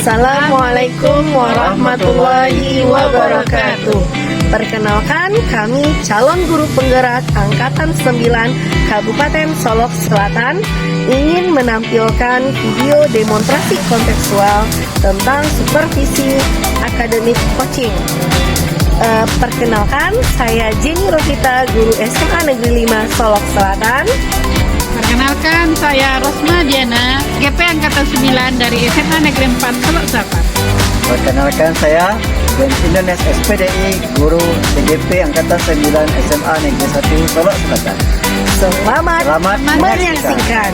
Assalamualaikum warahmatullahi wabarakatuh. Perkenalkan, kami calon guru penggerak Angkatan 9 Kabupaten Solok Selatan ingin menampilkan video demonstrasi kontekstual tentang supervisi akademik coaching. Perkenalkan, saya Jenny Rosita, guru SMA Negeri 5 Solok Selatan. Perkenalkan, saya Rosma Diana, GP Angkatan 9 dari SMA Negeri 4 Solok Selatan. Perkenalkan, saya Bensindones SPDI, guru CGP Angkatan 9 SMA Negeri 1 Solok Selatan. Selamat menyaksikan.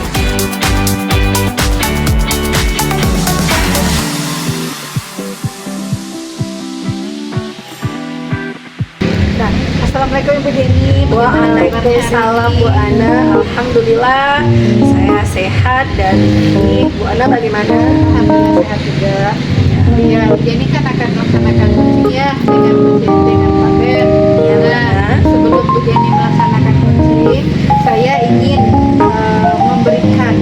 Assalamualaikum Ibu Jenny. Waalaikumsalam Bu Ana. Alhamdulillah saya sehat dan ini Bu Ana bagaimana? Alhamdulillah sehat juga. Ya, Bu Jenny kan akan melaksanakan coaching ya dengan Pak Ben. Nah, sebelum Bu Jenny melaksanakan coaching, saya ingin memberikan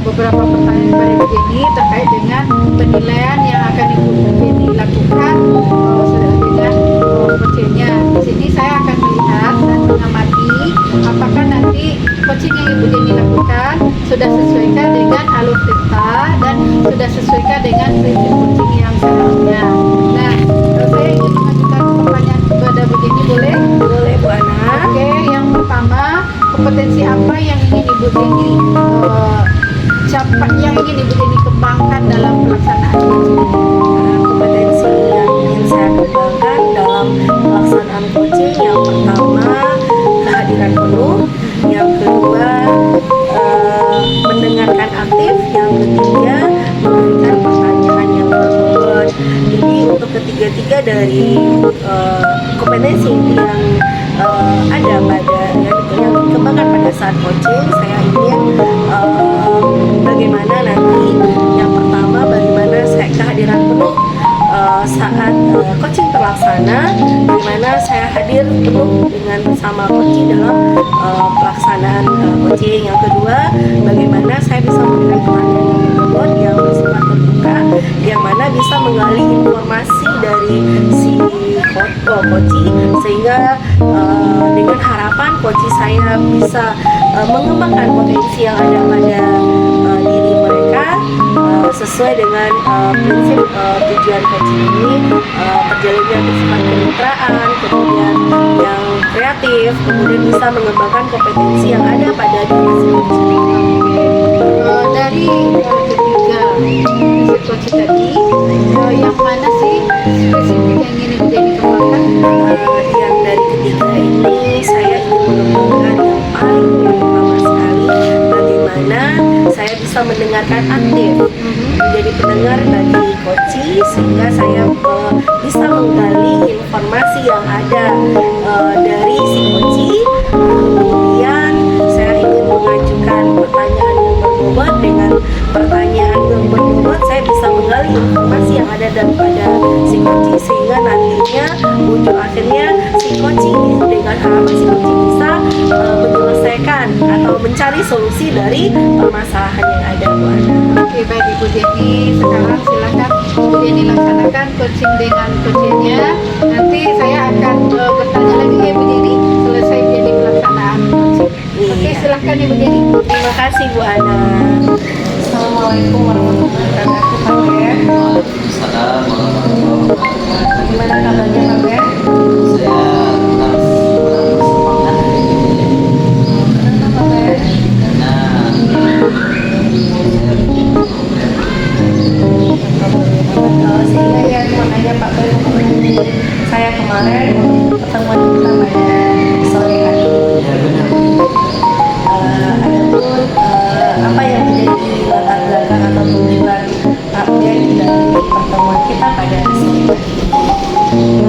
beberapa pertanyaan kepada Bu Jenny terkait dengan penilaian yang akan Ibu Jenny lakukan dengan coachingnya. Di sini saya akan melihat dan mengamati apakah nanti coaching yang Ibu Jenny lakukan sudah sesuaikan dengan alur teta dan sudah sesuaikan dengan prinsip coaching yang seharusnya. Nah, saya ingin mengajukan pertanyaan kepada Bu Jenny, boleh? Boleh Bu Ana. Oke, yang pertama, kompetensi apa yang ingin Ibu Jenny yang ingin Ibu Jenny kembangkan dalam pelaksanaan coaching? Kompetensi yang ingin saya kembangkan dalam pelaksanaan coaching, yang pertama kehadiran penuh, yang kedua mendengarkan aktif, yang ketiga memberikan pertanyaan yang berbobot. Jadi untuk ketiga-tiga dari kompetensi yang ada pada yang dikembangkan pada saat coaching, saya ingin bagaimana nanti yang pertama bagaimana saya kehadiran penuh saat coaching terlaksana, bagaimana saya hadir penuh dengan bersama coaching dalam pelaksanaan coaching. Yang kedua, bagaimana saya bisa memberikan pertanyaan yang berbobot yang bersifat terbuka, yang mana bisa menggali informasi dari si coaching sehingga dengan harapan coaching saya bisa mengembangkan potensi yang ada pada diri mereka sesuai dengan prinsip tujuan coaching ini, perjalanannya bersifat kemitraan, kemudian yang kreatif, kemudian bisa mengembangkan kompetensi yang ada pada diri si coaching. Dari ketiga prinsip coaching tadi, yang mana sih spesifik yang ingin Ibu Jenny kembangkan? Yang dari ketiga ini saya ingin mengembangkan yang paling utama sekali, bagaimana saya bisa mendengarkan aktif, menjadi pendengar bagi coaching sehingga saya bisa menggali informasi yang ada dari si coaching. Kemudian saya ingin mengajukan pertanyaan yang berbobot. Dengan pertanyaan yang berbobot saya bisa menggali informasi yang ada daripada si coaching sehingga nantinya ujung akhirnya si coaching dengan harapan si coaching bisa menyelesaikan atau mencari solusi dari permasalahan yang ada Bu Ana. Oke, baik Ibu Jenny, sekarang silakan Ibu Jenny laksanakan coaching dengan coachingnya. Nanti saya akan bertanya lagi ya Ibu Jenny selesai jadi pelaksanaan coaching. Oke, silakan Ibu Jenny. Terima kasih Bu Ana. Assalamualaikum warahmatullahi wabarakatuh Pak Ben. Waalaikumsalam warahmatullahi wabarakatuh. Gimana kabarnya Pak Ben? Saya kurang bersemangat hari ini Kenapa Pak Ben? karena saya bikin program. Sehingga ya makanya Pak Ben menghubungi saya kemarin untuk pertemuan kita pada sore hari. Ya benar. Adapun apa yang menjadi latar belakang atau tujuan Pak Ben dari pertemuan kita pada sore hari ini?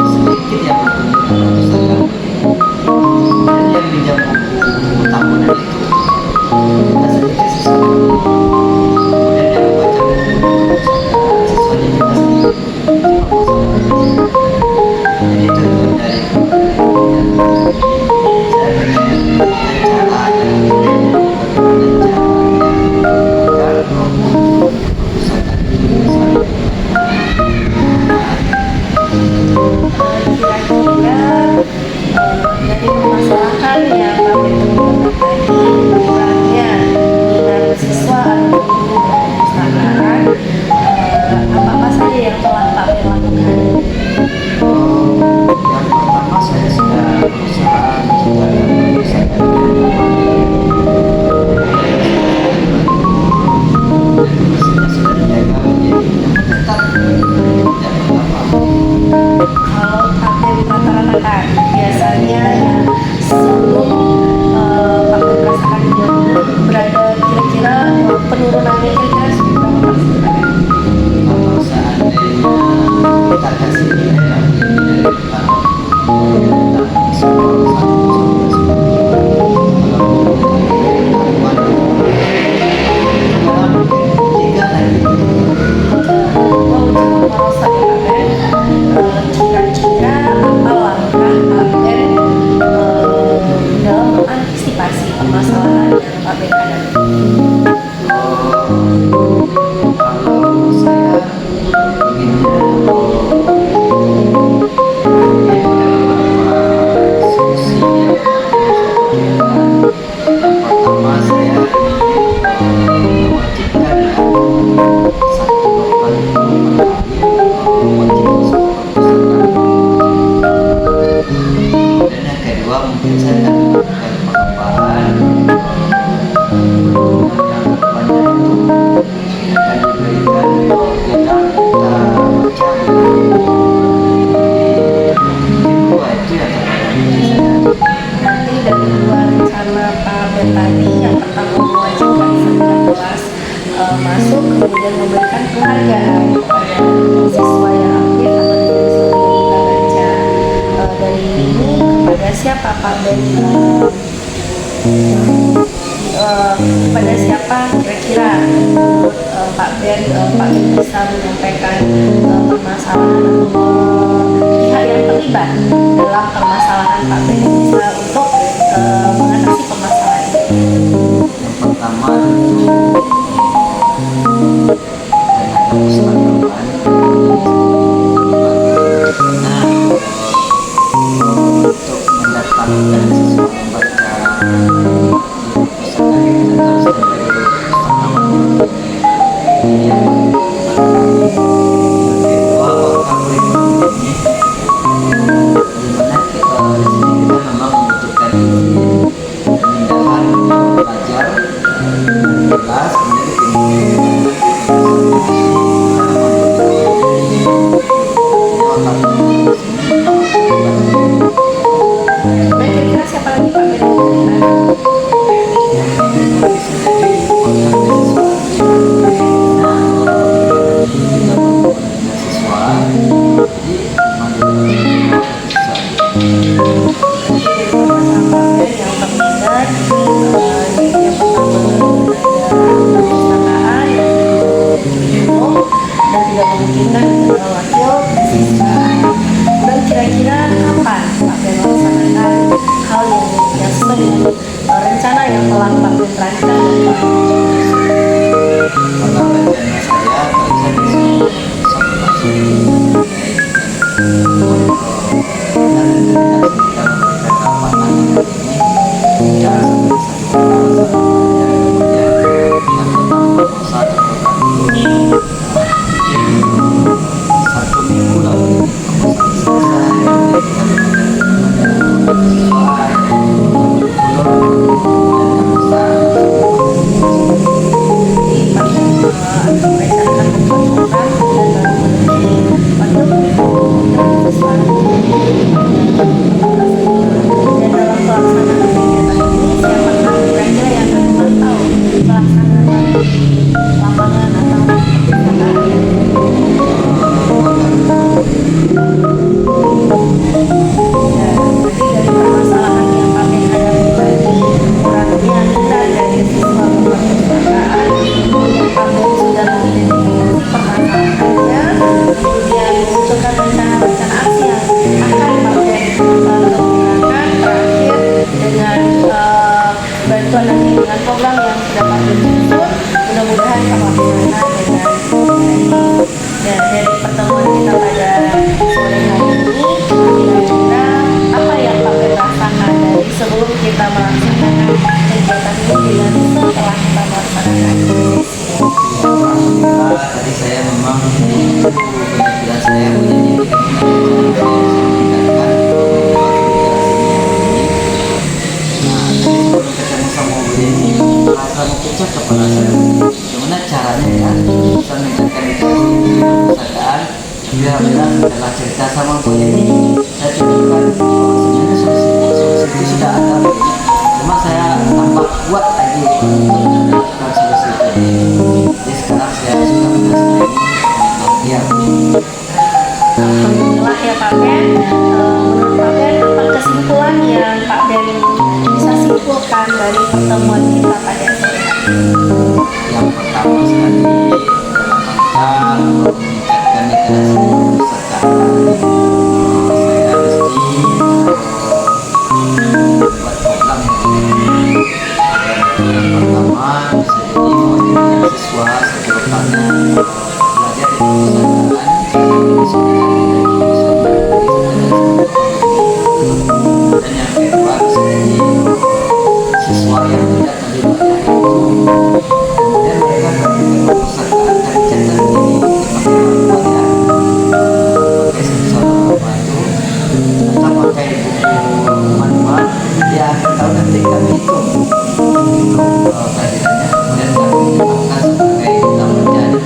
Sedikit yang berkunjung pada pustaka dan yang pinjam buku tahunan itu masuk kemudian memberikan penghargaan kepada siswa yang aktif atau dari seluruh kita baca. Dari ini kepada siapa Pak Ben? Kepada siapa kira-kira menurut Pak Ben bisa menyampaikan permasalahan atau pihak yang terlibat dalam permasalahan Pak Ben bisa untuk mengatasi permasalahan ini? Yang pertama tentu tenaga pustakawan untuk mendapatkan siswa membaca pustaka kita harus sebagai pustakawan yang kedua kurikulum ini dimana kita di sini kita memang membutuhkan izin pemindahan belajar kelas Ben kira-kira siapa lagi Pak Ben? Dan kira-kira kapan Pak Ben melaksanakan hal yang sesuai dengan rencana yang telah Pak Ben rancang? Karena rencana saya kerja di sini satu langsung dan determinasi kita memberikan lapangan ini ya sampai satu kemudian yang pertama satu program ini 1 minggu lalu dengan program yang sudah Pak Ben susun, mudah-mudahan sama dengan dan dari pertemuan kita pada sore hari ini, kira-kira apa yang Pak Ben rasakan dari sebelum kita melaksanakan kegiatan ini dan setelah kita melaksanakan Alhamdulillah tadi saya memang itu penampilan saya menjadi meningkatkan ketemu sama beliau ini rasa mengkecak kepala saya gimana caranya ya bisa meningkatkan literasi perpustakaan. Alhamdulillah setelah cerita sama beliau ini saya temukan sebenarnya solusi itu sudah ada begini, cuma saya tambah kuat lagi untuk mendapatkan solusi ini. Jadi sekarang saya sudah menjelaskan ya. Alhamdulillah ya Pak Ben. Menurut Pak Ben, apa kesimpulan yang Pak Ben bisa simpulkan dari pertemuan kita pada sore hari ini? Yang pertama sekali dalam rangka meningkatkan literasi perpustakaan, saya mesti membuat program yang pertama bisa jadi mewajibkan siswa seterusnya belajar di perpustakaan dan yang kedua bisa jadi siswa yang tidak terlibat dari itu kemudian mereka pergi ke perpustakaan dan cetak di tempat ya pakai sensor membantu atau pakai buku manual di akhir tahun nanti kami hitung kehadirannya kemudian kami tetapkan sebagai kita menjadi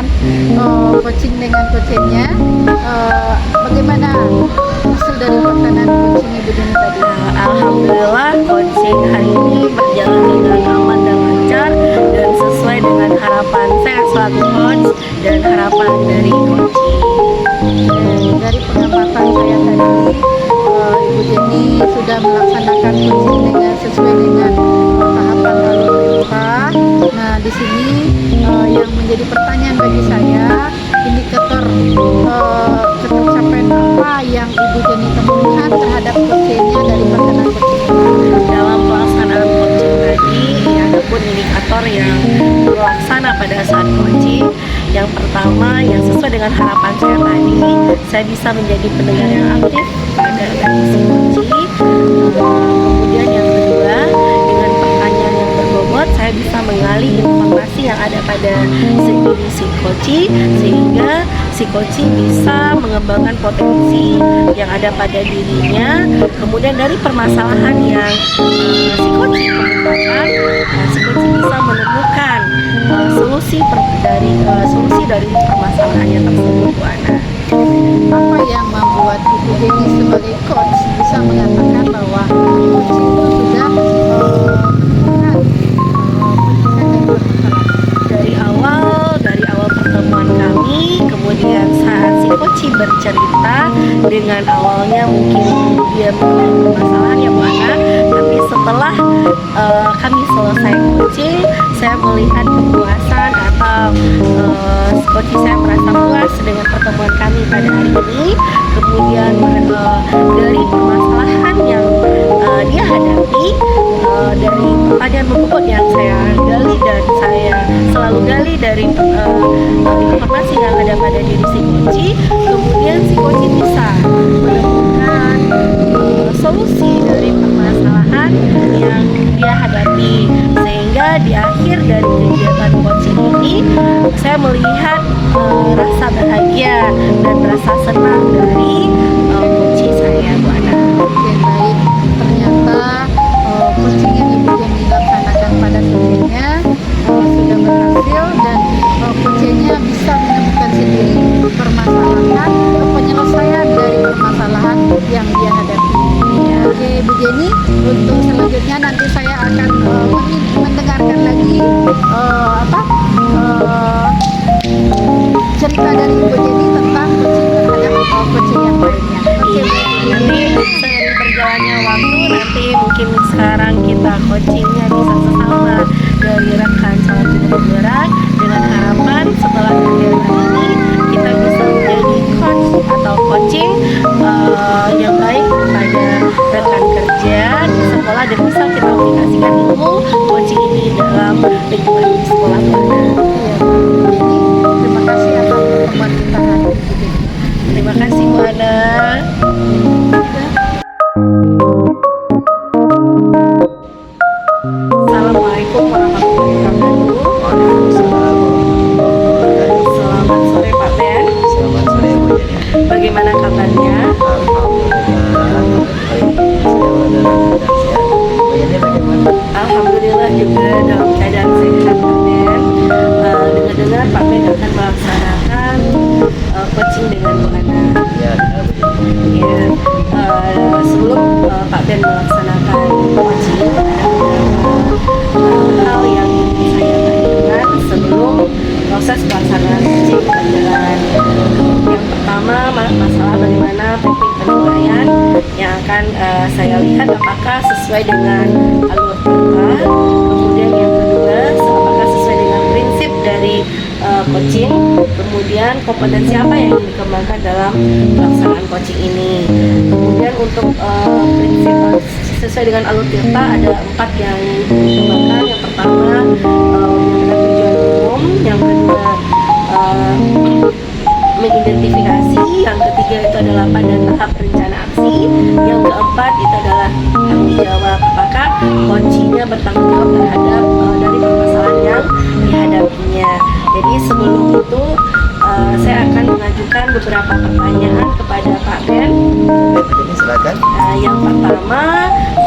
melaksanakan coaching dengan coachnya. Bagaimana hasil dari pelaksanaan coaching Ibu Jenny tadi? Alhamdulillah coaching hari ini berjalan dengan aman dan lancar dan sesuai dengan harapan saya selaku coach dan harapan dari coaching. Dari pengamatan saya tadi, Ibu Jenny sudah melaksanakan coaching dengan sesuai dengan tahapan alur TIPA. Nah, di sini yang menjadi pertanyaan bagi saya, indikator tercapaian apa yang Ibu Jenny temukan terhadap coachingnya dari pelaksanaan coaching? Dalam pelaksanaan coaching tadi ada pun indikator yang terlaksana pada saat coaching. Yang pertama, yang sesuai dengan harapan saya tadi, saya bisa menjadi pendengar yang aktif pada si coaching. Kemudian yang kedua, dengan pertanyaan yang berbobot, saya bisa menggali informasi yang ada pada si coaching sehingga si coaching bisa mengembangkan potensi yang ada pada dirinya. Kemudian dari permasalahan yang si coaching kemukakan, si coaching bisa menemukan solusi dari permasalahannya tersebut, Bu Ana. Apa yang membuat Ibu Jenny sebagai coach bisa mengatakan bahwa coaching itu sudah menemukan pendidikan yang bermasalah? Dari awal pertemuan kami, kemudian saat si coaching bercerita, dengan awalnya mungkin dia memiliki permasalahan ya Bu Ana, tapi setelah kami selesai coaching, saya melihat kepuasan atau coaching saya merasa puas dengan pertemuan kami pada hari ini. Kemudian dari permasalahan yang dia hadapi, dari pertanyaan berbobot yang saya gali dan saya selalu gali dari informasi yang ada pada diri si coaching, kemudian si coaching bisa menemukan solusi dari permasalahan yang dia hadapi, sehingga di akhir dari kegiatan coaching ini saya melihat rasa bahagia dan rasa senang dari coaching saya, Bu Ana. Oke, baik. Ternyata coaching yang Ibu Jenny laksanakan pada coachingnya sudah berhasil dan coachingnya bisa menemukan sendiri permasalahan penyelesaian dari permasalahan yang dia hadapi. Oke, Bu Jenny, untuk selanjutnya nanti saya akan mendengarkan lagi cerita dari Ibu Jenny tentang coaching terhadap coaching yang lainnya. Oke, Nanti seiring berjalannya waktu, nanti mungkin sekarang kita coachingnya bisa sesama dari rekan calon juru bergerak, dengan harapan setelah kegiatan ini kita bisa menjadi coach atau coaching yang baik pada rekan kerja di sekolah dan bisa kita aplikasikan ilmu coaching ini dalam lingkungan di sekolah mana. Terima kasih atas pertemuan kita hari ini. Terima kasih Bu Ana. Assalamualaikum warahmatullahi wabarakatuh. Waalaikumsalam warahmatullahi wabarakatuh. Selamat sore Pak Ben. Selamat sore Bu Jenny. Bagaimana kabarnya? Alhamdulillah baik, saya dalam keadaan sehat. Bu Jenny bagaimana? Alhamdulillah juga dalam keadaan sehat Pak Ben. Dengar-dengar Pak Ben akan melaksanakan coaching dengan Bu Ana. Ya, benar Bu Jenny. Ya, sebelum Pak Ben melaksanakan coaching, ada beberapa hal yang ingin saya tanyakan sebelum proses pelaksanaan coaching berjalan. Yang pertama, masalah bagaimana teknik penilaian yang akan saya lihat apakah sesuai dengan alur TIPA. Kemudian yang kedua, apakah sesuai dengan prinsip dari coaching. Kemudian kompetensi apa yang ingin dikembangkan dalam pelaksanaan coaching ini. Kemudian untuk prinsip sesuai dengan alur TIPA ada 4 yang dikembangkan. Yang pertama, menyampaikan tujuan umum. Yang kedua, mengidentifikasi. Yang ketiga itu adalah pada tahap rencana aksi. Yang keempat itu adalah tanggung jawab. Apakah coachingnya bertanggung jawab terhadap dari permasalahan yang dihadapinya. Jadi sebelum itu saya akan mengajukan beberapa pertanyaan kepada Pak Ben. Bu Jenny silakan. Yang pertama,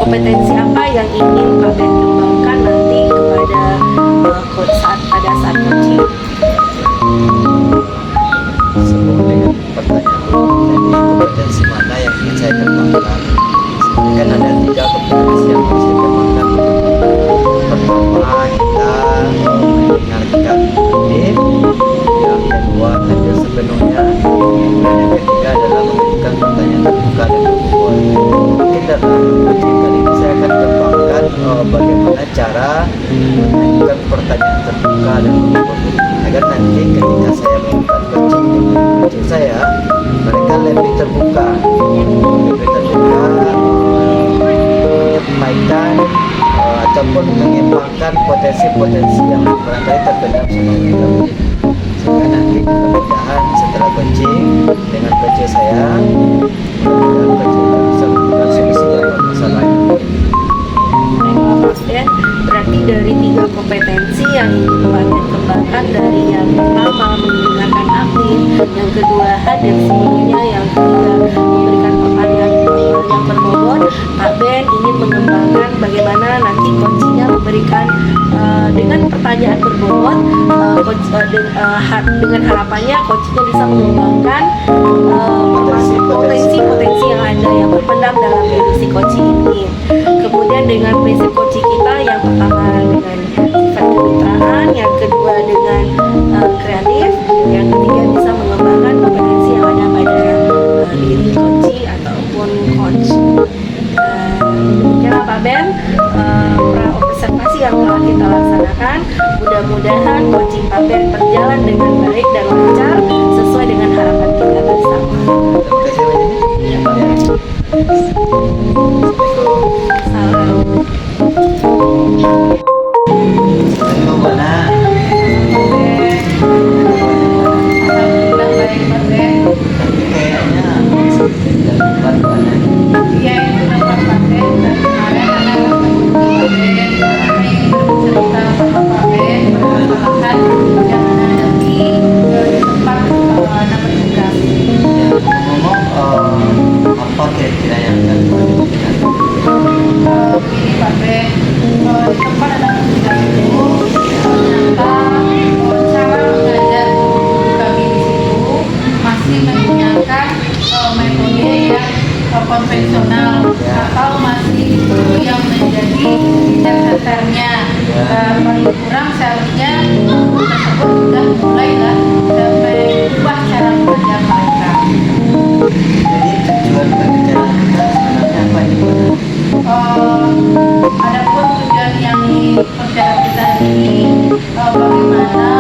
kompetensi apa yang ingin Pak Ben kembangkan nanti kepada pada saat coaching? dipendam sama kita sehingga nanti mudah-mudahan setelah coaching dengan coach saya mudah-mudahan coach kita bisa memberikan solusi dari masalah ini. Baiklah Pak Ben, berarti dari 3 kompetensi yang ingin Pak Ben kembangkan, dari yang pertama mendengarkan aktif, yang kedua hadir semuanya, yang ketiga memberikan pertanyaan yang berbobot, Pak Ben ingin mengembangkan bagaimana nanti coachingnya memberikan dengan pertanyaan berbobot, dengan harapannya coachingnya bisa mengembangkan potensi-potensi yang ada yang berpendam dalam diri si coaching ini. Kemudian dengan prinsip coaching kita yang pertama dengan sifat kemitraan, yang kedua dengan kreatif, yang ketiga bisa mengembangkan kompetensi yang ada pada diri coaching ataupun coach. Demikianlah Pak Ben, pra-observasi yang telah kita laksanakan. Mudah-mudahan coaching Pak Ben berjalan dengan baik dan lancar sesuai dengan harapan kita bersama. Terima kasih banyak. Ya, Pak Ben. Salam. Assalamualaikum Bana. Alhamdulillah baik Pak Ben. Tapi kayaknya tidak dapat Bana. Iya itu dapat Pak Ben. Dan kemarin ada Pak Ben kami bercerita sama Pak Ben permasalahan yang menghadapi di tempat bertugas. Ngomong apa kira-kira yang akan diberikan? Begini Pak Ben, di tempat anak bertugas itu ternyata cara mengajar kami di situ masih menggunakan metode yang konvensional atau masih itu yang menjadi dasarnya. Paling kurang seharusnya guru tersebut sudah mulailah mengubah cara mengajar mereka. Jadi tujuan pembicaraan kita sebenarnya apa ini Bana? Adapun tujuan yang dipercaya kita ini bagaimana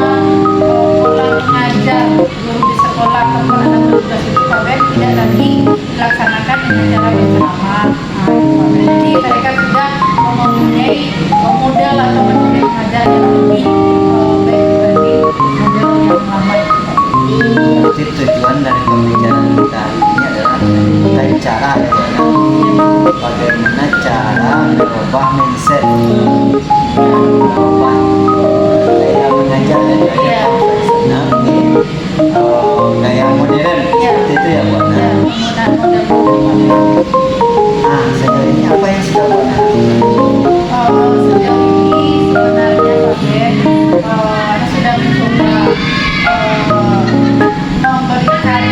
pola mengajar guru di sekolah ataupun anak bertugas itu Pak Ben tidak lagi dilaksanakan dengan cara berceramah. Jadi mereka sudah mempunyai model atau metode mengajar yang lebih baik dibanding model yang lama. Berarti tujuan dari pembicaraan kita hari ini adalah tentang cara ya Bana. Bagaimana cara merubah mindset, merubah gaya mengajar dari gaya konvensional ke gaya modern. Seperti itu ya Bana. Sejauh ini apa yang sudah Bana lakukan? Sejauh ini sebenarnya Pak Ben sudah mencoba memberikan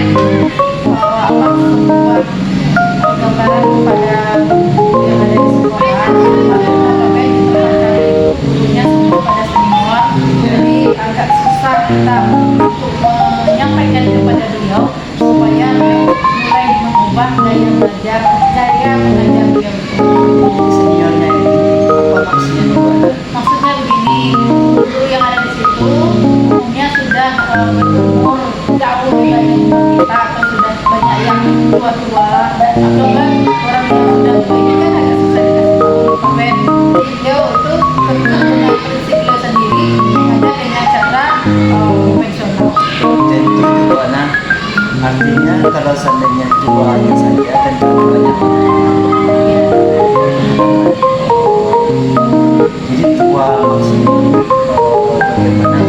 sebuah gambaran kepada yang ada di sekolah. Bagaimana Pak Ben mencari gurunya semua pada senior, jadi agak susah kita untuk menyampaikan kepada beliau supaya mulai mengubah gaya mengajar beliau itu. Seniornya ini apa maksudnya nih Bana? Maksudnya begini, guru yang ada di situ umumnya sudah berumur jauh dibanding kita atau sudah banyak yang tua-tua dan atau kan orang yang sudah tua ini kan agak susah dikasih tahu Pak Ben. Jadi beliau itu tentu dengan prinsip beliau sendiri mengajar dengan cara konvensional. Tentu itu Bana. Artinya kalau seandainya tuanya saja tentu banyak Ya. jadi tua maksudnya bagaimana?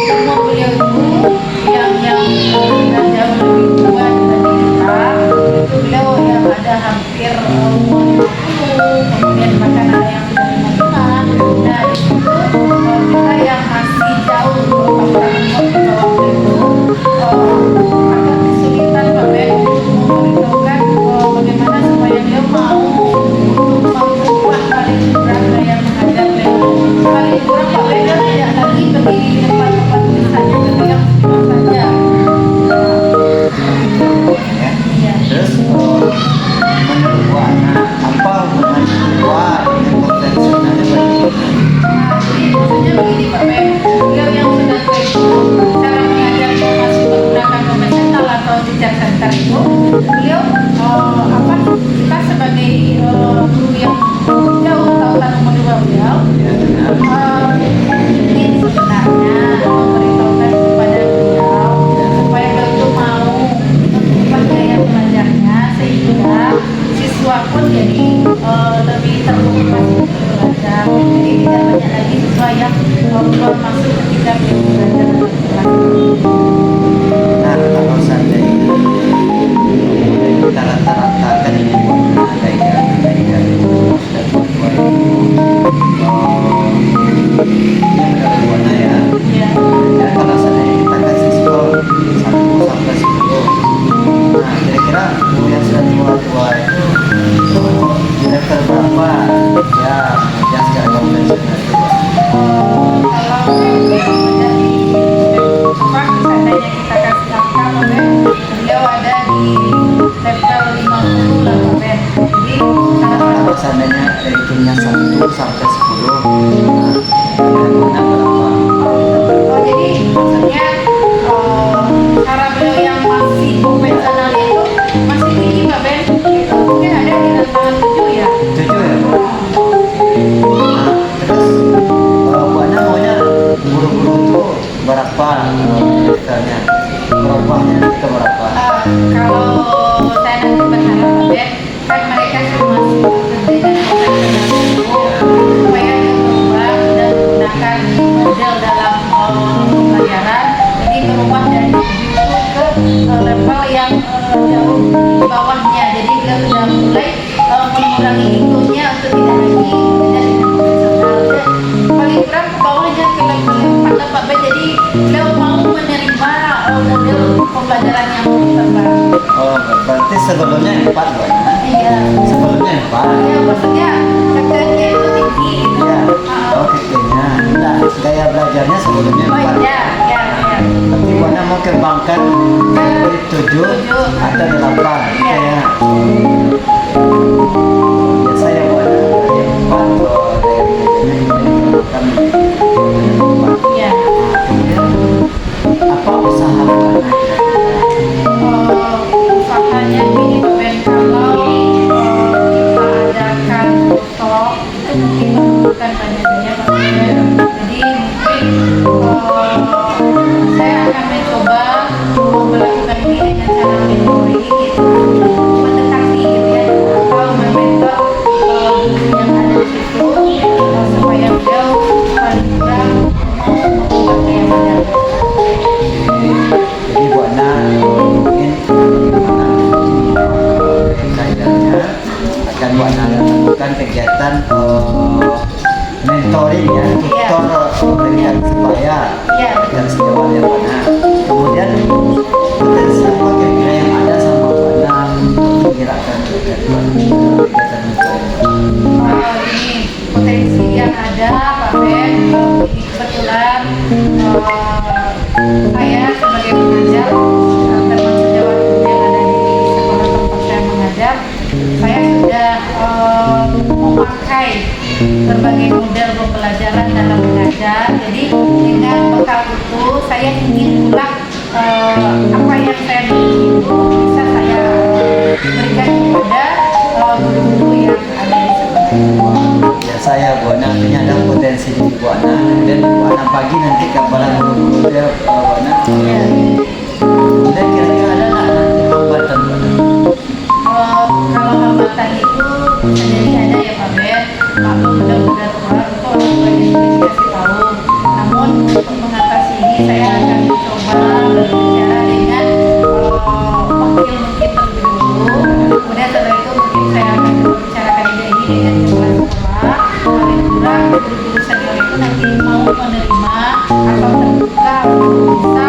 Umur beliau itu yang sudah jauh lebih tua dibanding kita, itu beliau yang ada hampir umur 50, kemudian bahkan ada yang sudah 55. Nah di situ kita yang masih jauh beberapa umur di bawah beliau itu agak kesulitan Pak Ben untuk memberitahukan bagaimana supaya beliau mau untuk mengubah paling kurang gaya mengajar beliau. Paling kurang Pak Ben tidak lagi berdiri di depan tulisannya beliau saja. Ya. Iya. Terus menurut Bana mahasiswa yang keluar masuk ketika beliau belajar dalam kelas. Nah, kalau seandainya kita rata-ratakan ini buat gaya sudah tua ini, ini menurut warna ya. Ya. Dan kalau seandainya kita kasih skor 1 sampai 10, nah kira-kira yang sudah tua-tua itu di level berapa ya yang secara konvensional itu, Pak? Kalau dari apa seandainya kita kasih angka Bapak, beliau ada di level 50 lah Bapak. Jadi Kalau seandainya ratingnya 1 sampai 10, nah kira-kira berapa? oh jadi maksudnya cara beliau yang masih konvensional itu masih tinggi Bapak. Itu mungkin ada di level 7 ya. 7 ya, Bu? Nah, terus Bu Ana maunya guru-guru itu berapa levelnya? Berapanya nanti ke berapa? Kalau saya nanti berharap Bapak, kan mereka semua masih bekerja dengan konvensional dulu supaya berubah dan menggunakan model dalam pembelajaran, jadi berubah dari 7 ke level yang jauh di bawahnya. Jadi beliau sudah mulai mengurangi egonya untuk tidak lagi bekerja dengan konvensional. Paling kurang ke bawahnya ke level 4 lah Pak. Jadi beliau mau menerima model pembelajaran yang terbaru. Oh, berarti sebelumnya 4 Bu Ana? Iya. Sebelumnya 4? Ya maksudnya kerjanya itu tinggi gitu. Iya. Oh, kayaknya. Nah, gaya belajarnya sebelumnya 4. Oh iya, ya, ya. Tapi Bu Ana mau kembangkan dari 7 atau 8 gitu Iya. ya. Biasa ya Bu Ana dari 4 atau dari kembangkan menjadi 4. Iya. Kemudian apa usaha Bu Ana kira-kira? Usahanya gini Ben, kalau kita adakan stok itu mungkin memerlukan banyak biaya Pak Ben. Jadi mungkin saya akan mencoba melakukan ini dengan cara mentoring gitu, mendekati gitu ya, atau mementor guru yang ada di situ supaya beliau paling kurang membuat yang benar. Jadi Bu Ana mungkin bagaimana kaidahnya akan Bu Ana lakukan kegiatan mentoring ya, tutor berikan supaya Iya. dan sejauh ya Bu Ana. Kemudian potensi apa kira-kira yang ada sama Bu Ana untuk menggerakkan kegiatan mentoring? Ini potensi yang ada Pak Ben, ini kebetulan saya sebagai pengajar termasuk Jawa Timur yang ada di sekolah tempat saya mengajar, saya sudah memakai berbagai model pembelajaran dalam mengajar. Jadi dengan bekal itu saya ingin ulang apa yang saya miliki itu bisa saya berikan kepada guru-guru yang ada di sekolah. Ya saya Bu Ana artinya ada potensi di Bu Ana dan Bu Ana pagi nanti kepada guru-guru dia Bu Ana. Ya. Dan kira-kira ada nggak nanti hambatan Bu Ana? Kalau hambatan itu sendiri ada ya Pak Ben, kalau sudah tua itu orang tuanya sudah dikasih tahu. Namun untuk mengatasi ini saya akan mencoba berbicara dengan wakil mungkin terlebih dulu. Kemudian setelah itu mungkin saya akan membicarakan ide ini dengan kepala sekolah. Paling kurang guru-guru senior itu nanti mau menerima atau terbuka untuk bisa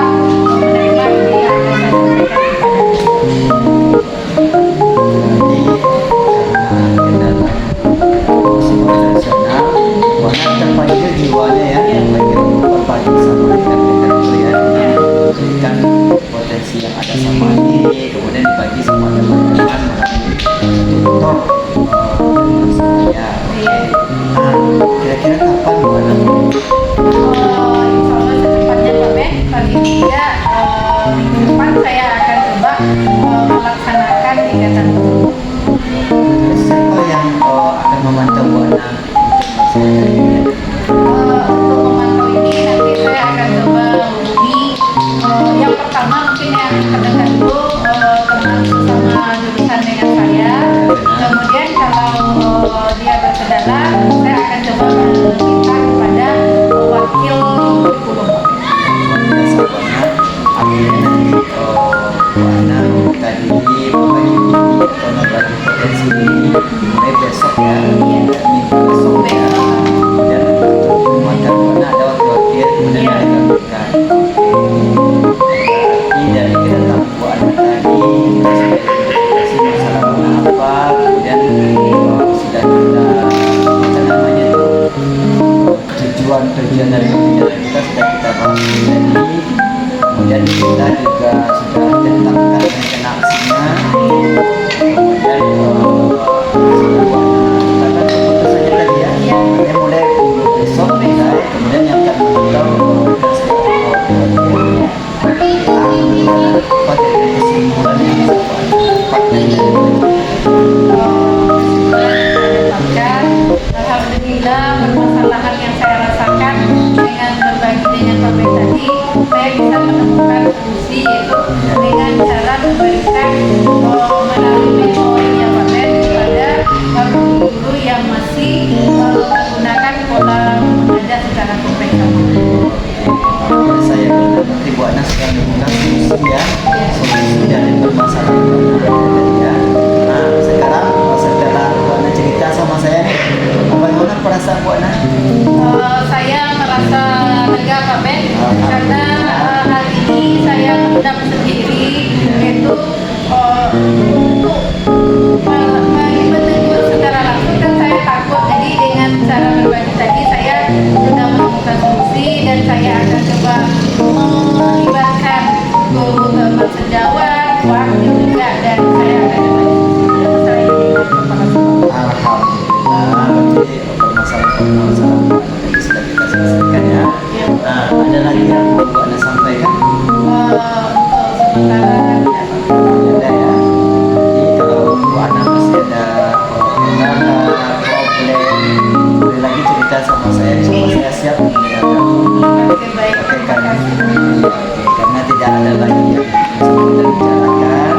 menerima ide yang akan saya sampaikan kepada guru. Jadi karena kendala fungsi konvensional, Bu Ana terpanggil jiwanya ya, terpanggil berbagi sama rekan-rekan kuliah, memberikan potensi yang ada sama ini, kemudian dibagi sama teman-teman melalui tutor dan sebagainya. Nah, kira-kira kapan Bu Ana? Insya Allah secepatnya Pak Ben, paling tidak minggu depan saya akan coba melaksanakan kegiatan tersebut. Terus siapa yang akan memantau Bu Ana untuk melaksanakan kegiatan? Untuk memantau ini nanti saya akan coba hubungi yang pertama mungkin yang terdekat dulu termasuk sama jurusan dengan saya. Kemudian kalau dia berkendala, saya akan coba meminta kepada tujuan dari pembicaraan kita sudah kita bahas tadi. Kemudian kita juga sudah tetapkan rencana aksinya. Kemudian kita kan fokus saja tadi ya. Ini mulai besok mulai. Kemudian yang akan kita pada kesimpulan yang bisa Alhamdulillah, permasalahan yang saya rasakan dengan berbagi dengan Pak Ben tadi, saya bisa menemukan solusi, yaitu dengan cara memberikan melalui mentoring Pak Ben kepada guru yang masih menggunakan pola mengajar secara konvensional. Saya berarti Bu Ana sedang menemukan solusi ya, solusi dari permasalahan ya. Nah sekarang setelah Bu Ana cerita sama saya nih, bagaimana perasaan Bu Ana? Saya merasa lega Pak Ben karena hari ini saya sudah sendiri, yaitu untuk menegur secara langsung kan saya takut, jadi dengan cara berbagi tadi saya sudah menemukan solusi dan saya akan coba melibatkan guru teman sejawat, wakil juga, dan saya akan coba diskusi masalah ini dengan kepala sekolah. Alhamdulillah, berarti permasalahan tadi sudah kita selesaikan ya. Nah, ada lagi yang mau Bu Ana sampaikan? Untuk sementara tidak. Ada ya. Jadi kalau Bu Ana masih ada problem, boleh lagi cerita sama saya. Cuma saya siap mendengarkan. Oke, baik. Oke, karena tidak ada lagi yang bisa kita bicarakan.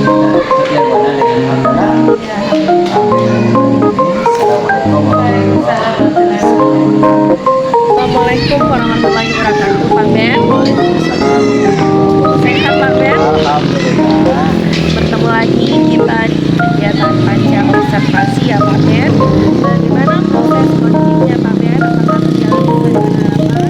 Nah, itu ya Bu Ana dengan hamdalah. Assalamualaikum warahmatullahi wabarakatuh, Pak Ben. Sehat Pak Ben? Alhamdulillah. Bertemu lagi kita di kegiatan panca observasi ya Pak Ben. Bagaimana proses coachingnya Pak Ben? Apakah berjalan sesuai dengan harapan?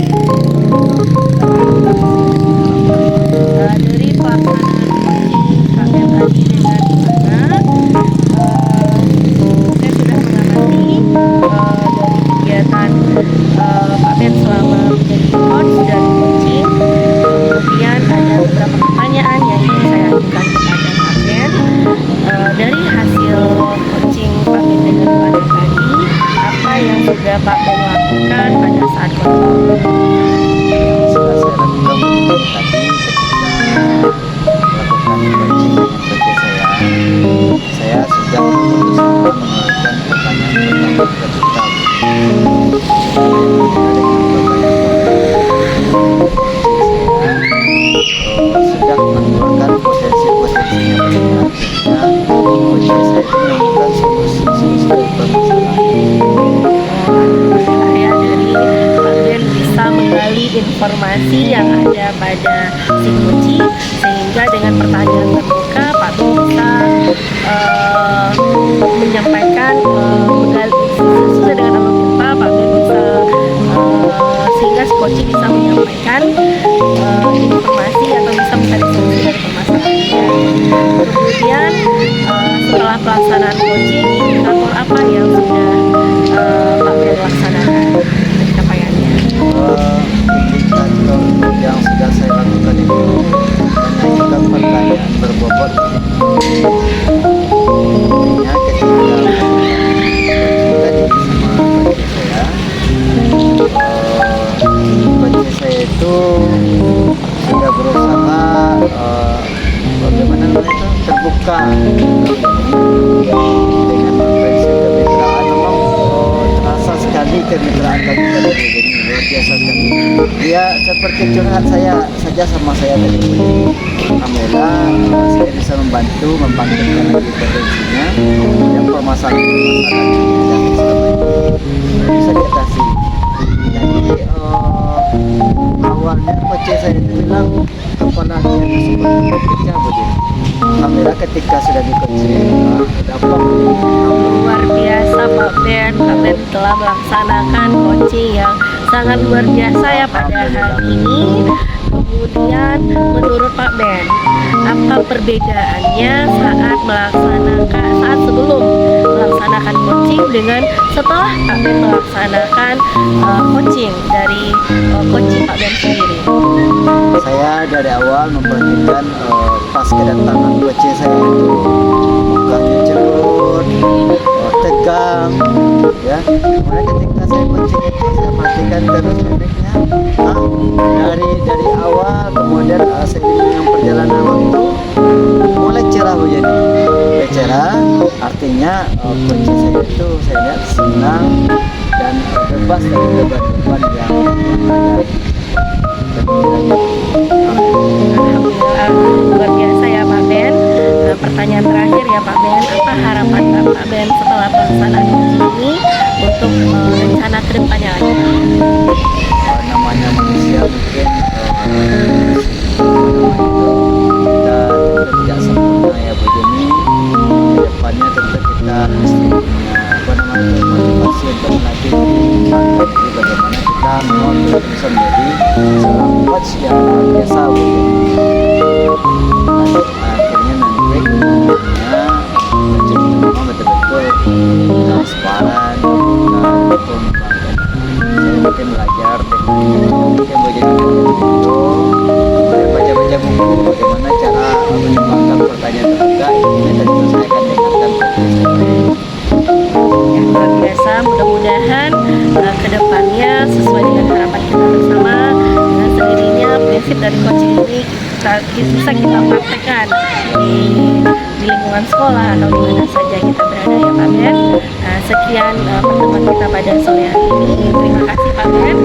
Dari pelaksanaan coaching Pak Ben tadi dengan gimana? Saya sudah mengamati dari kegiatan Pak Ben selama menjadi coach dan coaching. Kemudian ada beberapa pertanyaan yang ingin saya ajukan kepada Pak Ben. Dari hasil coaching Pak Ben dengan Bu Ana tadi, apa yang sudah Pak Ben lakukan pada saat coaching? Yang sudah saya lakukan tadi ketika melakukan coaching dengan kerja saya sudah berusaha mengeluarkan pertanyaan-pertanyaan terbuka. Sudah mengeluarkan potensi-potensi yang coaching saya itu menemukan solusi-solusi dari permasalahan. Saya dari Pak Ben bisa menggali informasi yang ada pada si coaching, sehingga dengan pertanyaan terbuka Pak Ben bisa menyampaikan menggali sesuai dengan nama kita. Pak Ben bisa sehingga si coaching bisa menyampaikan informasi atau bisa mencari solusi dari permasalahannya. Kemudian setelah pelaksanaan coaching, indikator apa yang sudah Pak Ben laksanakan pencapaiannya? Indikator yang sudah saya lakukan itu mengajukan pertanyaan berbobot. Artinya ketika tadi sama coach saya itu sudah berusaha bagaimana namanya itu terbuka dengan prinsip kemitraan. Memang terasa sekali kemitraan kami tadi, jadi luar biasa sekali. Dia seperti curhat saya saja sama saya tadi. Alhamdulillah saya bisa membangkitkan lagi potensinya yang permasalahan yang selama ini bisa diatasi. Jadi awalnya coach saya itu bilang kepala dia tersebut bekerja begini. Alhamdulillah ketika sudah di-coaching dapat Luar biasa Pak Ben. Pak Ben telah melaksanakan coaching yang sangat luar biasa ya pada hari ini. Kemudian menurut Pak Ben, apa perbedaannya saat sebelum melaksanakan coaching dengan setelah Pak Ben melaksanakan coaching dari coaching Pak Ben sendiri. Saya dari awal memperhatikan pas kedatangan coaching saya itu mukanya cerut, tegang, ya. Kemudian ketika saya coaching itu saya perhatikan terus mimiknya, dari awal kemudian seiring dengan perjalanan waktu mulai cerah begini, mulai cerah. Artinya coaching saya itu saya lihat senang dan bebas dari beban-beban yang ada. Alhamdulillah, luar biasa ya Pak Ben. Pertanyaan terakhir ya Pak Ben, apa harapan Pak Ben setelah pelaksanaan coaching ini untuk rencana kedepannya lagi? Namanya manusia mungkin kita tidak sempurna ya begini. Kedepannya tentu kita mesti punya motivasi untuk melatih diri. Jadi bagaimana kita mau bisa menjadi seorang coach yang luar biasa begini. Akhirnya nanti kedepannya coaching semua betul-betul transparan, terbuka, saya mungkin belajar teknik yang menjadi guru, kemudian baca-baca buku bagaimana cara mengembangkan pertanyaan terbuka. Ini tadi saya akan dengarkan Ya, luar biasa, mudah-mudahan kedepannya sesuai dengan harapan kita bersama, dengan sendirinya prinsip dari coaching ini bisa kita praktekkan di lingkungan sekolah atau di mana saja kita berada ya Pak Ben. Sekian pertemuan kita pada sore hari ini. Terima kasih Pak Ben.